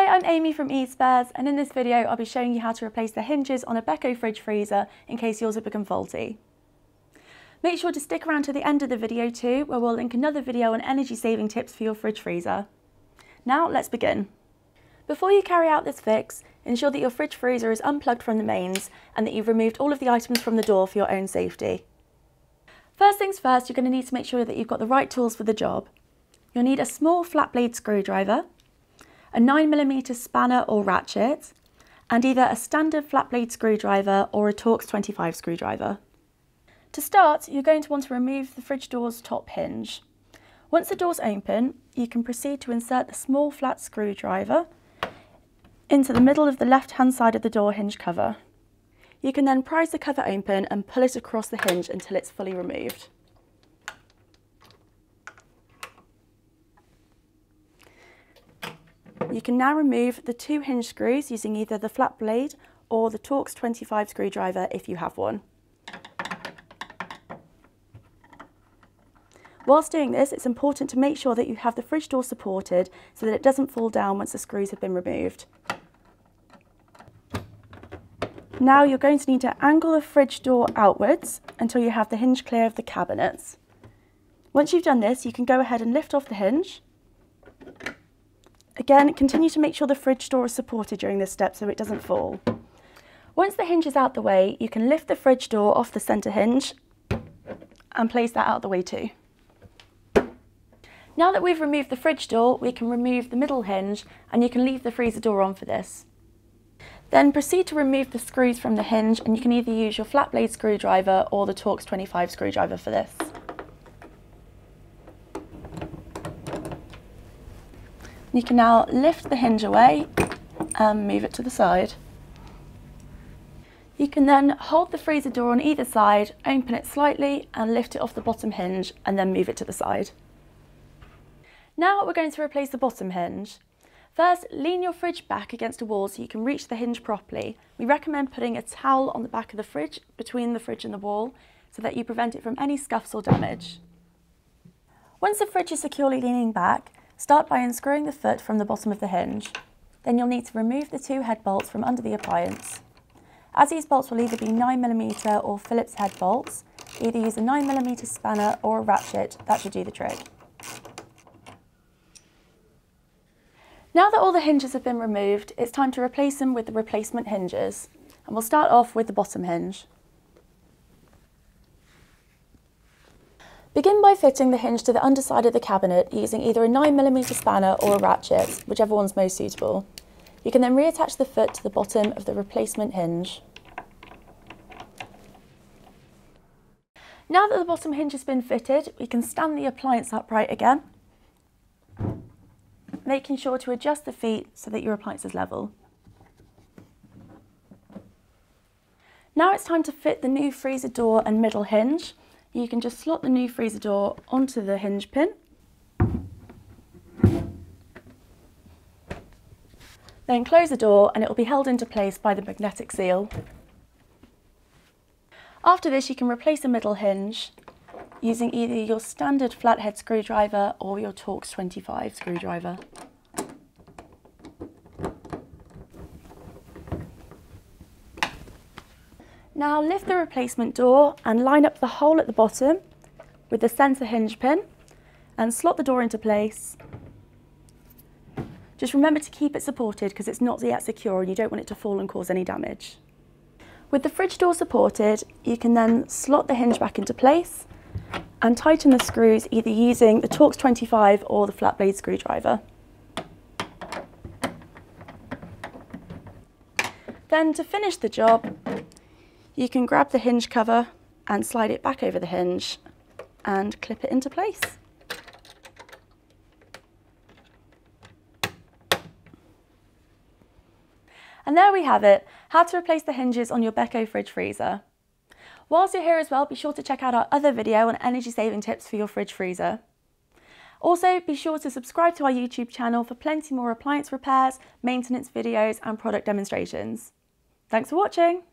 Hi, I'm Amy from eSpares, and in this video I'll be showing you how to replace the hinges on a Beko fridge freezer in case yours have become faulty. Make sure to stick around to the end of the video too, where we'll link another video on energy saving tips for your fridge freezer. Now let's begin. Before you carry out this fix, ensure that your fridge freezer is unplugged from the mains and that you've removed all of the items from the door for your own safety. First things first, you're going to need to make sure that you've got the right tools for the job. You'll need a small flat blade screwdriver, a 9mm spanner or ratchet, and either a standard flat blade screwdriver or a Torx 25 screwdriver. To start, you're going to want to remove the fridge door's top hinge. Once the door's open, you can proceed to insert the small flat screwdriver into the middle of the left-hand side of the door hinge cover. You can then prise the cover open and pull it across the hinge until it's fully removed. You can now remove the two hinge screws using either the flat blade or the Torx 25 screwdriver if you have one. Whilst doing this, it's important to make sure that you have the fridge door supported so that it doesn't fall down once the screws have been removed. Now you're going to need to angle the fridge door outwards until you have the hinge clear of the cabinets. Once you've done this, you can go ahead and lift off the hinge. Again, continue to make sure the fridge door is supported during this step so it doesn't fall. Once the hinge is out the way, you can lift the fridge door off the centre hinge and place that out the way too. Now that we've removed the fridge door, we can remove the middle hinge and you can leave the freezer door on for this. Then proceed to remove the screws from the hinge, and you can either use your flat blade screwdriver or the Torx 25 screwdriver for this. You can now lift the hinge away and move it to the side. You can then hold the freezer door on either side, open it slightly and lift it off the bottom hinge and then move it to the side. Now we're going to replace the bottom hinge. First, lean your fridge back against a wall so you can reach the hinge properly. We recommend putting a towel on the back of the fridge between the fridge and the wall so that you prevent it from any scuffs or damage. Once the fridge is securely leaning back, start by unscrewing the foot from the bottom of the hinge. Then you'll need to remove the two head bolts from under the appliance. As these bolts will either be 9mm or Phillips head bolts, either use a 9mm spanner or a ratchet, that should do the trick. Now that all the hinges have been removed, it's time to replace them with the replacement hinges. And we'll start off with the bottom hinge. Begin by fitting the hinge to the underside of the cabinet using either a 9mm spanner or a ratchet, whichever one's most suitable. You can then reattach the foot to the bottom of the replacement hinge. Now that the bottom hinge has been fitted, we can stand the appliance upright again, making sure to adjust the feet so that your appliance is level. Now it's time to fit the new freezer door and middle hinge. You can just slot the new freezer door onto the hinge pin. Then close the door and it will be held into place by the magnetic seal. After this, you can replace the middle hinge using either your standard flathead screwdriver or your Torx 25 screwdriver. Now lift the replacement door and line up the hole at the bottom with the centre hinge pin and slot the door into place. Just remember to keep it supported because it's not yet secure and you don't want it to fall and cause any damage. With the fridge door supported, you can then slot the hinge back into place and tighten the screws either using the Torx 25 or the flat blade screwdriver. Then to finish the job, you can grab the hinge cover and slide it back over the hinge and clip it into place. And there we have it, how to replace the hinges on your Beko fridge freezer. Whilst you're here as well, be sure to check out our other video on energy saving tips for your fridge freezer. Also, be sure to subscribe to our YouTube channel for plenty more appliance repairs, maintenance videos and product demonstrations. Thanks for watching!